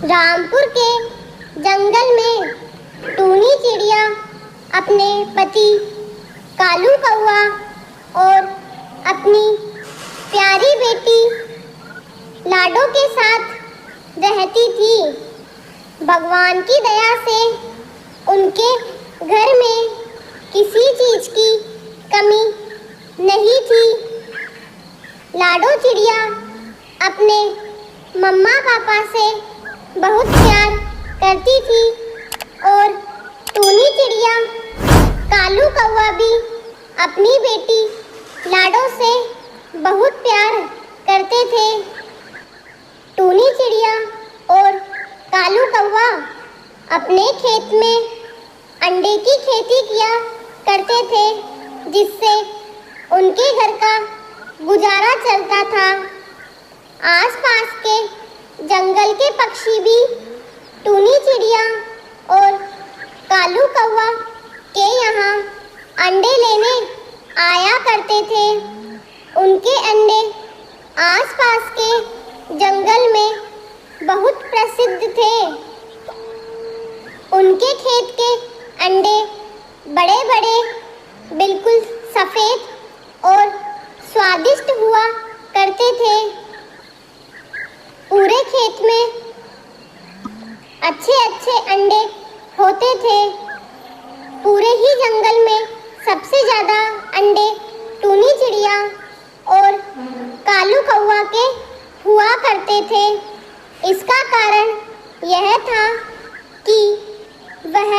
रामपुर के जंगल में टूनी चिड़िया अपने पति कालू कौवा और अपनी प्यारी बेटी लाडो के साथ रहती थी। भगवान की दया से उनके घर में किसी चीज की कमी नहीं थी। लाडो चिड़िया अपने मम्मा पापा से बहुत प्यार करती थी और टूनी चिड़िया कालू कौवा भी अपनी बेटी लाडो से बहुत प्यार करते थे। टूनी चिड़िया और कालू कौवा अपने खेत में अंडे की खेती किया करते थे, जिससे उनके घर का गुजारा चलता था। आसपास के जंगल के पक्षी भी टूनी चिड़िया और कालू कौवा के यहाँ अंडे लेने आया करते थे। उनके अंडे आसपास के जंगल में बहुत प्रसिद्ध थे। उनके खेत के अंडे बड़े बड़े, बिल्कुल सफ़ेद और स्वादिष्ट हुआ करते थे। पूरे खेत में अच्छे अच्छे अंडे होते थे। पूरे ही जंगल में सबसे ज़्यादा अंडे टूनी चिड़िया और कालू कौवा के हुआ करते थे। इसका कारण यह था कि वह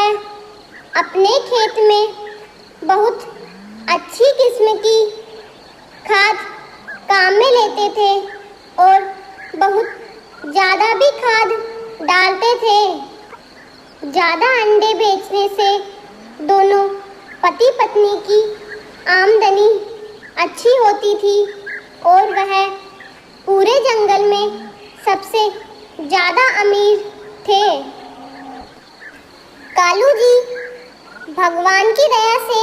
अपने खेत में बहुत अच्छी किस्म की खाद काम में लेते थे और बहुत ज़्यादा भी खाद डालते थे। ज़्यादा अंडे बेचने से दोनों पति पत्नी की आमदनी अच्छी होती थी और वह पूरे जंगल में सबसे ज़्यादा अमीर थे। कालू जी, भगवान की दया से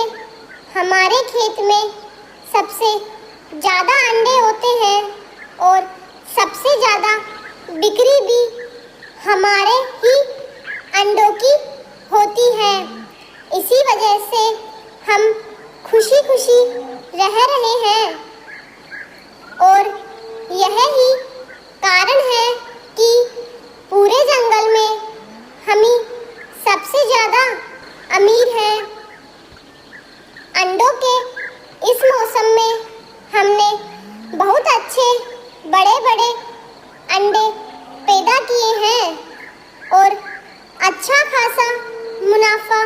हमारे खेत में सबसे ज़्यादा अंडे होते हैं और सबसे ज़्यादा बिक्री भी हमारे ही अंडों की होती है। इसी वजह से हम खुशी खुशी रह रहे हैं और यह ही कारण है कि पूरे जंगल में हम ही सबसे ज़्यादा अमीर हैं। अंडों के इस मौसम में हमने बहुत अच्छे बड़े बड़े अंडे पैदा किए हैं और अच्छा खासा मुनाफा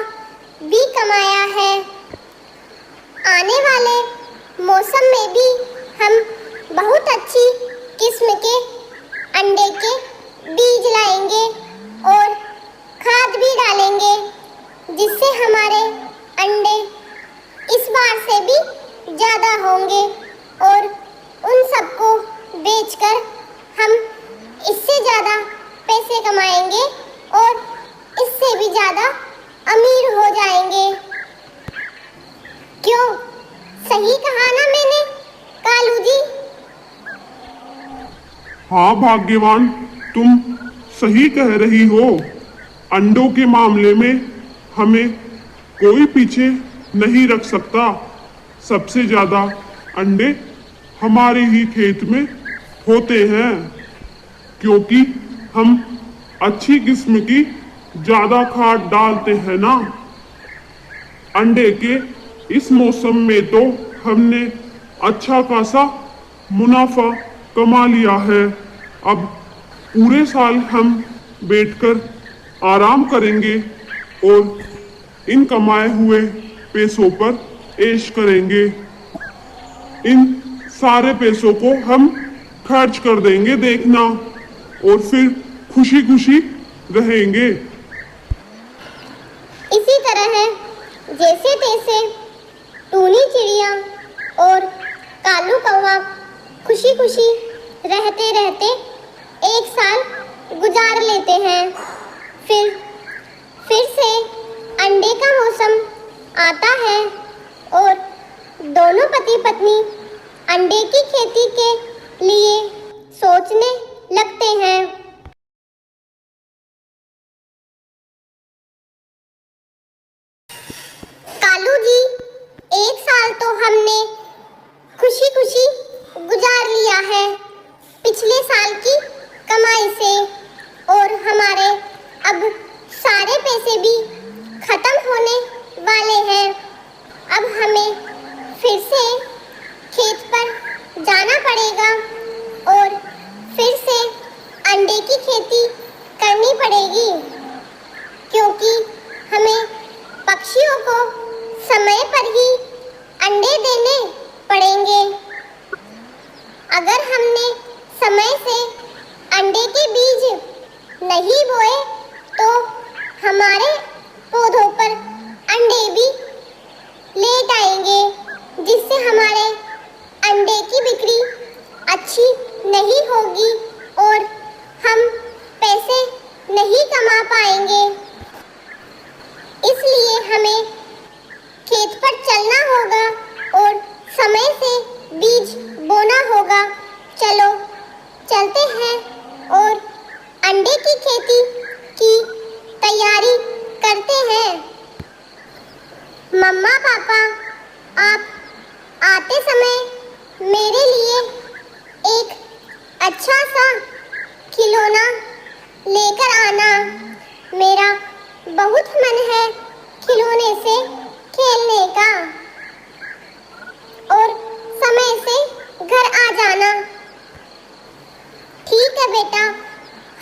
भी कमाया है। आने वाले मौसम में भी हम बहुत अच्छी किस्म के अंडे के बीज लाएंगे और खाद भी डालेंगे, जिससे हमारे अंडे इस बार से भी ज़्यादा होंगे और उन सबको बेचकर हम इससे ज़्यादा पैसे कमाएंगे और इससे भी ज़्यादा अमीर हो जाएंगे। क्यों, सही कहा ना मैंने कालू जी? हाँ भाग्यवान, तुम सही कह रही हो। अंडों के मामले में हमें कोई पीछे नहीं रख सकता। सबसे ज़्यादा अंडे हमारे ही खेत में होते हैं, क्योंकि हम अच्छी किस्म की ज़्यादा खाद डालते हैं ना। अंडे के इस मौसम में तो हमने अच्छा खासा मुनाफा कमा लिया है। अब पूरे साल हम बैठकर आराम करेंगे और इन कमाए हुए पैसों पर ऐश करेंगे। इन सारे पैसों को हम खर्च कर देंगे, देखना, और फिर खुशी खुशी रहेंगे। इसी तरह जैसे तैसे टूनी चिड़िया और कालू कौवा खुशी खुशी रहते रहते एक साल गुजार लेते हैं। फिर से अंडे का मौसम आता है और दोनों पति पत्नी अंडे की खेती के लिए सोचने लगते हैं। अंडे की खेती करनी पड़ेगी, क्योंकि हमें पक्षियों को समय पर ही अंडे देने पड़ेंगे। अगर हमने समय से अंडे के बीज नहीं बोए तो हमारे पौधों पर अंडे भी लेट आएंगे, जिससे हमारे अंडे की बिक्री अच्छी नहीं होगी और हम पैसे नहीं कमा पाएंगे। इसलिए हमें खेत पर चलना होगा और समय से बीज बोना होगा। चलो चलते हैं और अंडे की खेती की तैयारी करते हैं। मम्मा पापा, आप आते समय मेरे लिए एक अच्छा सा खिलौना लेकर आना। मेरा बहुत मन है खिलौने से खेलने का। और समय से घर आ जाना। ठीक है बेटा,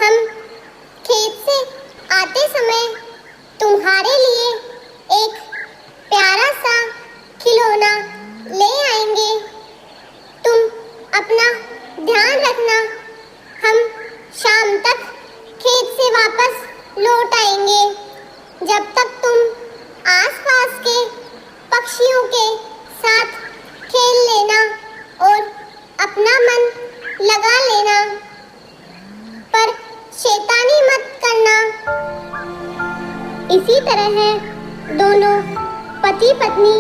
हम खेत से आते समय तुम्हारे लिए एक प्यारा सा खिलौना ले आएंगे। तुम अपना ध्यान रखना। हम शाम तक खेत से वापस लौट आएंगे। जब तक तुम आसपास के पक्षियों के साथ खेल लेना और अपना मन लगा लेना, पर शैतानी मत करना। इसी तरह दोनों पति पत्नी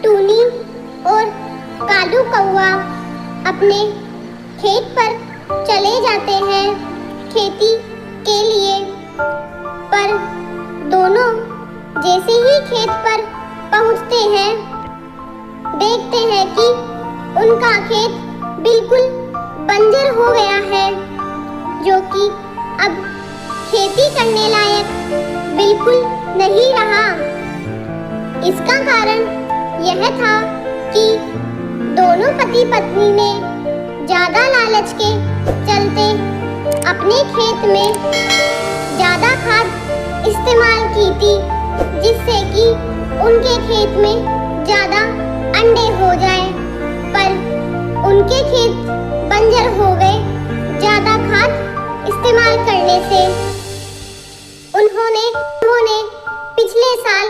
टूनी और कालू कौआ अपने खेत पर चले जाते हैं खेती के लिए। पर दोनों जैसे ही खेत पर पहुंचते हैं, देखते हैं कि उनका खेत बिल्कुल बंजर हो गया है, जो कि अब खेती करने लायक बिल्कुल नहीं रहा। इसका कारण यह था कि दोनों पति पत्नी ने ज्यादा लालच के चलते अपने खेत में ज्यादा खाद इस्तेमाल की थी, जिससे कि उनके खेत में ज्यादा अंडे हो जाए। पर उनके खेत बंजर हो गए ज्यादा खाद इस्तेमाल करने से। उन्होंने पिछले साल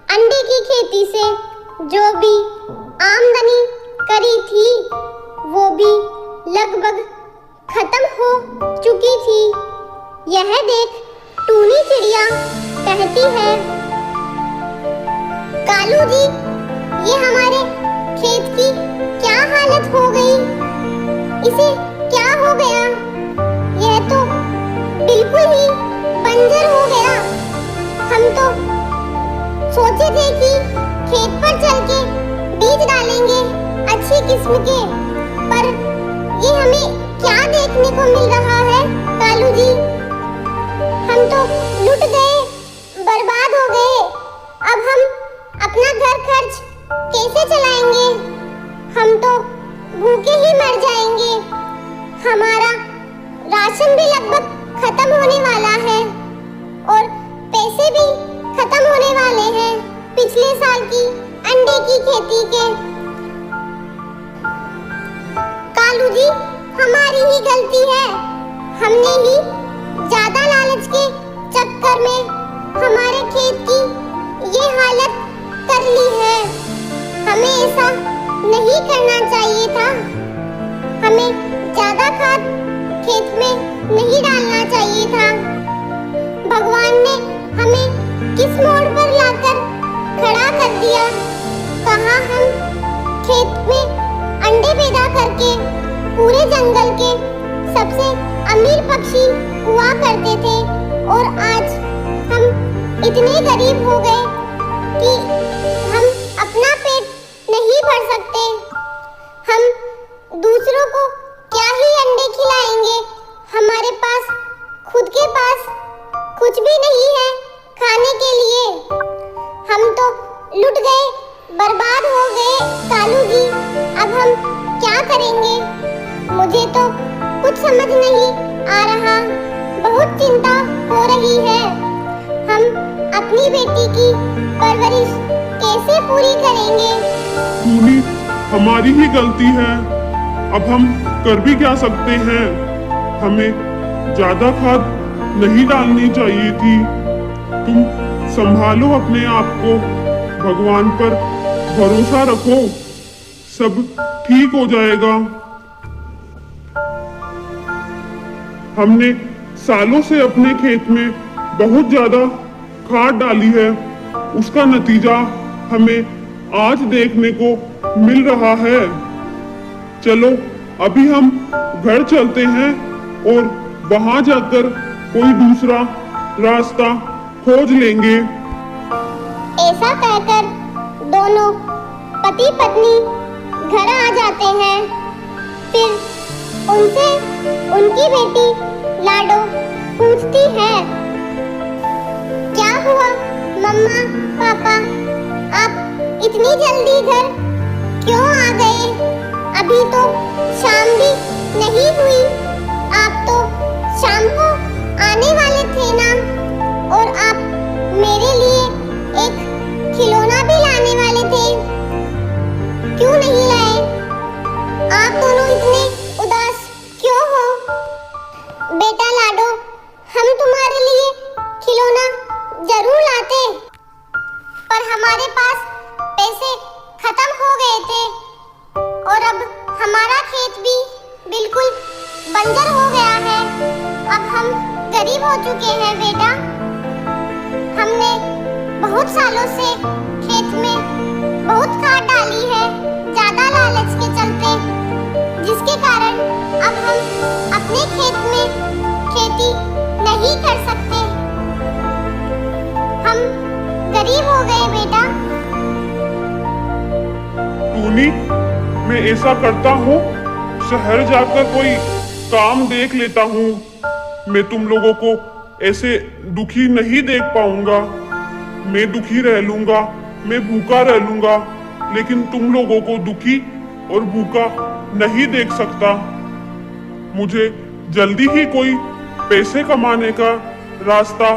अंडे की खेती से जो भी आमदनी करी थी, वो भी लगभग खत्म हो चुकी थी। यह देख टूनी चिड़िया कहती है, कालू जी, ये हमारे खेत की क्या हालत हो गई? इसे क्या हो गया? यह तो बिल्कुल ही बंजर हो गया। हम तो सोचे थे कि खेत पर चल के बीज डालेंगे अच्छी किस्म के, पर ये हमें क्या देखने को मिल रहा है कालू जी? हम तो लुट गए, बर्बाद हो गए। अब हम अपना घर खर्च कैसे चलाएंगे? हम तो भूखे ही मर जाएंगे। हमारा राशन भी लगभग खत्म होने वाला है और पैसे भी खत्म होने वाले हैं पिछले साल की अंडे की खेती के। कालू जी, हमारी ही गलती है। हमने ही ज्यादा लालच के चक्कर में हमारे खेत की ये हालत कर ली है। हमें ऐसा नहीं करना चाहिए था। हमें ज्यादा खाद खेत में नहीं डालना चाहिए था। भगवान ने हमें किस मोड़ पर लाकर खड़ा कर दिया। कहाँ हम खेत में अंडे पैदा करके पूरे जंगल के सबसे अमीर पक्षी हुआ करते थे, और आज हम इतने गरीब हो गए कि हम अपना पेट नहीं भर सकते। हम दूसरों को क्या ही अंडे खिलाएंगे? हमारे पास खुद के पास कुछ भी नहीं है खाने के लिए। हम तो लुट गए, बर्बाद हो गए कालू जी। अब हम क्या करेंगे? मुझे तो कुछ समझ नहीं आ रहा बहुत चिंता हो रही है। हम अपनी बेटी की परवरिश कैसे पूरी करेंगे? टूनी, हमारी ही गलती है। अब हम कर भी क्या सकते हैं? हमें ज्यादा खाद नहीं डालनी चाहिए थी। तुम संभालो अपने आप को, भगवान पर भरोसा रखो, सब ठीक हो जाएगा। हमने सालों से अपने खेत में बहुत ज्यादा खाद डाली है, उसका नतीजा हमें आज देखने को मिल रहा है। चलो अभी हम घर चलते हैं और वहां जाकर कोई दूसरा रास्ता खोज लेंगे। ऐसा कहकर दोनों पति पत्नी घर आ जाते हैं। फिर उनसे उनकी बेटी लाडो पूछती है, क्या हुआ मम्मा पापा, आप इतनी जल्दी घर क्यों आ गए? अभी तो शाम भी नहीं हुई। आप तो शाम को आने वाले थे ना, और आप मेरे लिए एक खिलौना भी लाने वाले थे, क्यों नहीं लाए? आप दोनों इतने उदास क्यों हो? बेटा लाडो, हम तुम्हारे लिए खिलौना जरूर लाते, पर हमारे पास पैसे खत्म हो गए थे, और अब हमारा खेत भी बिल्कुल बंजर हो गया है। अब हम गरीब हो चुके हैं बेटा। हमने बहुत सालों से खेत में बहुत खाद डाली है, ज्यादा लालच के चलते, जिसके कारण अब हम अपने खेत में खेती नहीं कर सकते। हम गरीब हो गए बेटा। टूनी, मैं ऐसा करता हूँ, शहर जाकर कोई काम देख लेता हूँ। मैं तुम लोगों को ऐसे दुखी नहीं देख पाऊंगा। मैं दुखी रह लूंगा, मैं भूखा रह लूंगा, लेकिन तुम लोगों को दुखी और भूखा नहीं देख सकता। मुझे जल्दी ही कोई पैसे कमाने का रास्ता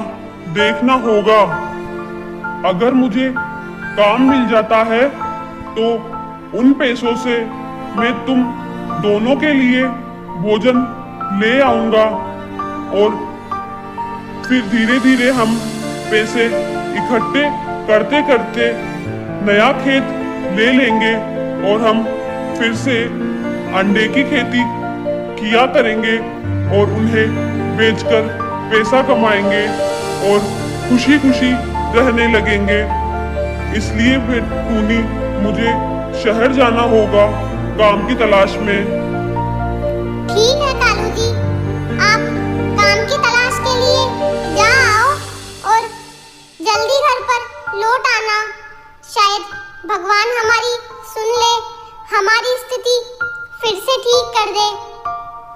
देखना होगा। अगर मुझे काम मिल जाता है तो उन पैसों से मैं तुम दोनों के लिए भोजन ले आऊंगा, और फिर धीरे धीरे हम पैसे इकट्ठे करते करते नया खेत ले लेंगे और हम फिर से अंडे की खेती किया करेंगे और उन्हें बेचकर पैसा कमाएंगे और खुशी खुशी रहने लगेंगे। इसलिए फिर टूनी, मुझे शहर जाना होगा काम की तलाश में। ठीक है कालू जी, आप काम की तलाश के लिए जा आओ और जल्दी घर पर लौट आना। शायद भगवान हमारी सुन ले, हमारी स्थिति फिर से ठीक कर दे,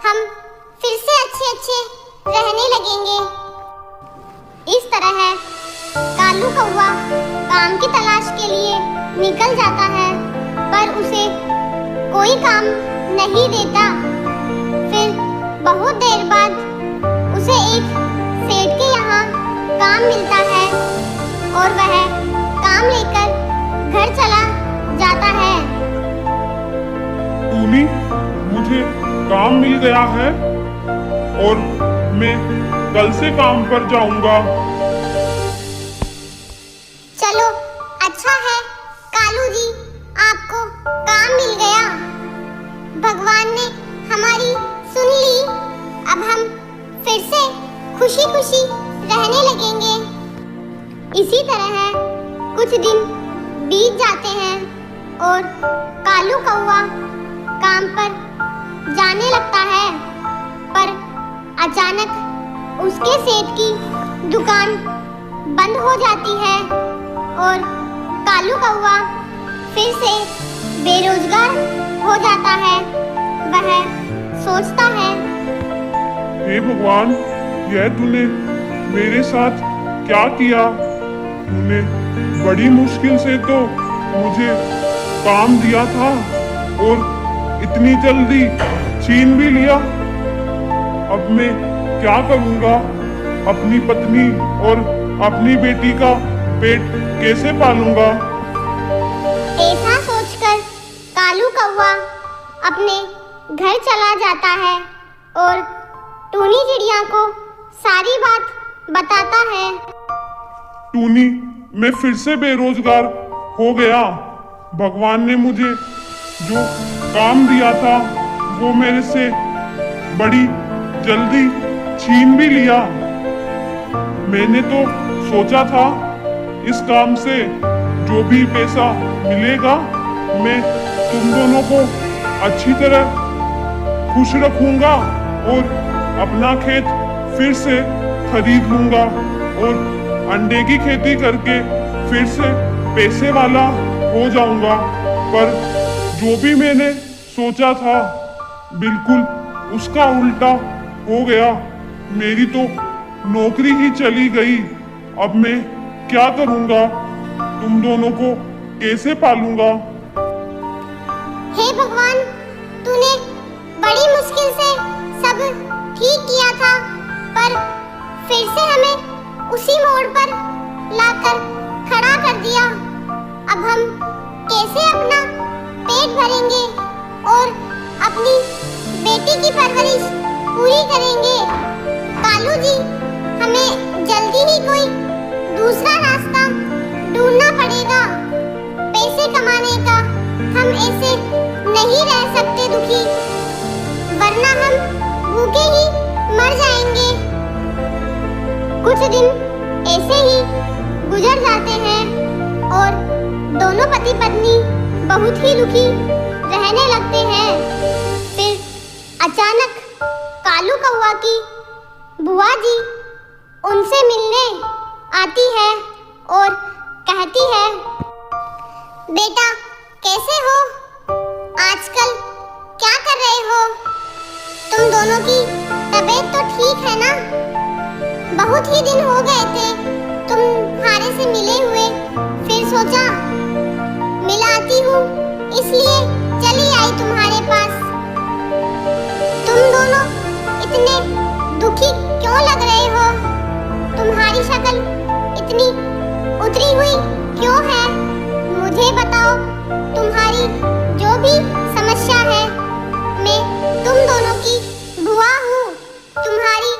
हम फिर से अच्छे रहने लगेंगे। इस तरह है कालू कौवा काम की तलाश के लिए निकल जाता है, पर उसे कोई काम नहीं देता। फिर बहुत देर बाद उसे एक सेठ के यहाँ काम मिलता है और वह काम लेकर घर चला जाता है। टूनी, मुझे काम मिल गया है और मैं कल से काम पर जाऊंगा। चलो अच्छा है कालू जी, आपको काम मिल गया। भगवान ने हमारी सुन ली। अब हम फिर से खुशी खुशी रहने लगेंगे। इसी तरह कुछ दिन बीत जाते हैं और कालू कौवा काम पर जाने लगता है, पर अचानक उसके सेठ की दुकान बंद हो जाती है और कालू कौवा फिर से बेरोजगार हो जाता है। वह सोचता है, हे भगवान, यह तूने मेरे साथ क्या किया? तूने बड़ी मुश्किल से तो मुझे काम दिया था और इतनी जल्दी छीन भी लिया। अब मैं क्या करूँगा? अपनी पत्नी और अपनी बेटी का पेट कैसे पालूंगा? ऐसा सोचकर कालू कौवा अपने घर चला जाता है और टूनी चिड़िया को सारी बात बताता है। टूनी, मैं फिर से बेरोजगार हो गया। भगवान ने मुझे जो काम दिया था वो मेरे से बड़ी जल्दी छीन भी लिया। मैंने तो सोचा था इस काम से जो भी पैसा मिलेगा मैं तुम दोनों को अच्छी तरह खुश रखूंगा और अपना खेत फिर से खरीद लूंगा और अंडे की खेती करके फिर से पैसे वाला हो जाऊंगा। पर जो भी मैंने सोचा था बिल्कुल उसका उल्टा हो गया। मेरी तो नौकरी ही चली गई। अब मैं क्या करूंगा? तुम दोनों को कैसे पालूंगा? हे भगवान, तूने बड़ी मुश्किल से सब ठीक किया था, पर फिर से हमें उसी मोड़ पर लाकर खड़ा कर दिया। अब हम कैसे अपना पेट भरेंगे और अपनी बेटी की परवरिश पूरी करेंगे? कालू जी, हमें जल्दी ही कोई दूसरा रास्ता ढूंढना पड़ेगा पैसे कमाने का। हम ऐसे नहीं रह सकते दुखी, वरना हम भूखे ही मर जाएंगे। कुछ दिन ऐसे ही गुजर जाते हैं और दोनों पति पत्नी बहुत ही दुखी रहने लगते हैं। फिर अचानक कालू कौवा की बुआ जी उनसे मिलने आती है और कहती है, बेटा कैसे हो? आजकल क्या कर रहे हो? तुम दोनों की तबीयत तो ठीक है ना? बहुत ही दिन हो गए थे तुम्हारे से मिले हुए, फिर सोचा मिलाती हूँ, इसलिए चली आई तुम्हारे पास। तुम दोनों इतने दुखी क्यों लग रहे हो? तुम्हारी शक्ल इतनी उतरी हुई क्यों है? मुझे बताओ, तुम्हारी जो भी समस्या है, मैं तुम दोनों की बुआ हूँ। तुम्हारी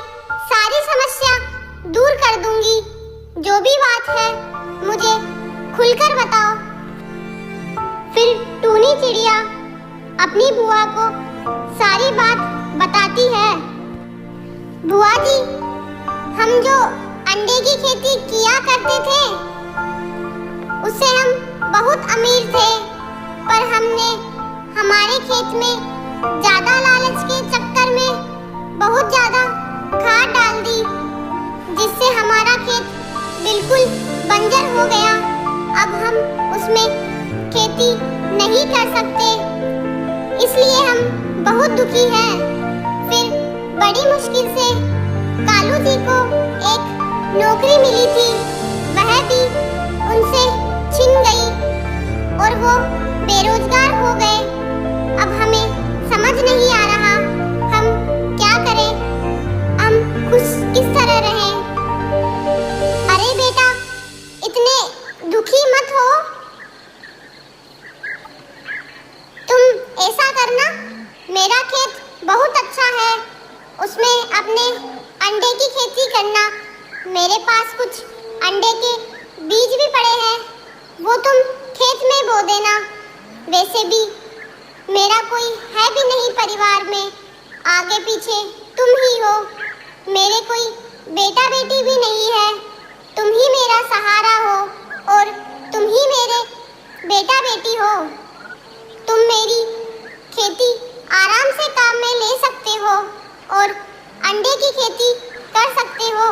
सारी समस्या दूर कर दूंगी। जो भी बात है मुझे खुलकर बताओ। फिर टूनी चिड़िया अपनी बुआ को सारी बात बताती है। बुआ जी, हम जो अंडे की खेती किया करते थे उससे हम बहुत अमीर थे, पर हमने हमारे खेत में ज्यादा लालच के चक्कर में बहुत ज्यादा खाद डाल दी, जिससे हमारा खेत बिल्कुल बंजर हो गया। अब हम उसमें खेती नहीं कर सकते, इसलिए हम बहुत दुखी हैं। फिर बड़ी मुश्किल से कालू जी को एक नौकरी मिली थी, वह भी उनसे छिन गई और वो बेरोजगार हो गए। अब हमें समझ नहीं आ रहा हम क्या करें, हम खुश किस तरह रहें। अरे बेटा, इतने दुखी मत हो। तुम ऐसा करना, मेरा खेत बहुत अच्छा है, उसमें अपने अंडे की खेती करना। मेरे पास कुछ अंडे के बीज भी पड़े हैं, वो तुम खेत में बो देना। वैसे भी मेरा कोई है भी नहीं परिवार में, आगे पीछे तुम ही हो। मेरे कोई बेटा बेटी भी नहीं है, तुम ही मेरा सहारा हो और तुम ही मेरे बेटा बेटी हो। तुम मेरी खेती आराम से काम में ले सकते हो और अंडे की खेती कर सकते हो।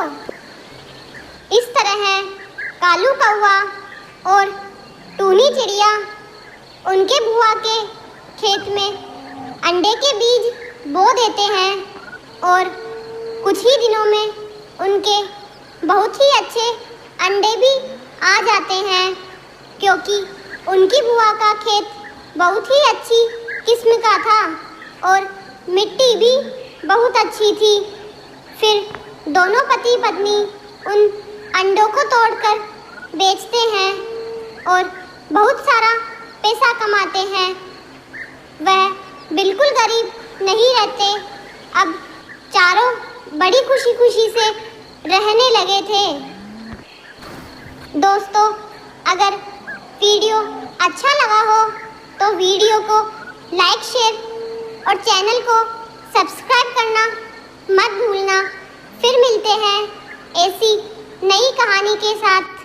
इस तरह कालू कौवा और टूनी चिड़िया उनके बुआ के खेत में अंडे के बीज बो देते हैं और कुछ ही दिनों में उनके बहुत ही अच्छे अंडे भी आ जाते हैं, क्योंकि उनकी बुआ का खेत बहुत ही अच्छी किस्म का था और मिट्टी भी बहुत अच्छी थी। फिर दोनों पति पत्नी उन अंडों को तोड़कर बेचते हैं और बहुत सारा पैसा कमाते हैं। वह बिल्कुल गरीब नहीं रहते, अब चारों बड़ी खुशी खुशी से रहने लगे थे। दोस्तों, अगर वीडियो अच्छा लगा हो तो वीडियो को लाइक, शेयर और चैनल को सब्सक्राइब करना मत भूलना। फिर मिलते हैं ऐसी नई कहानी के साथ।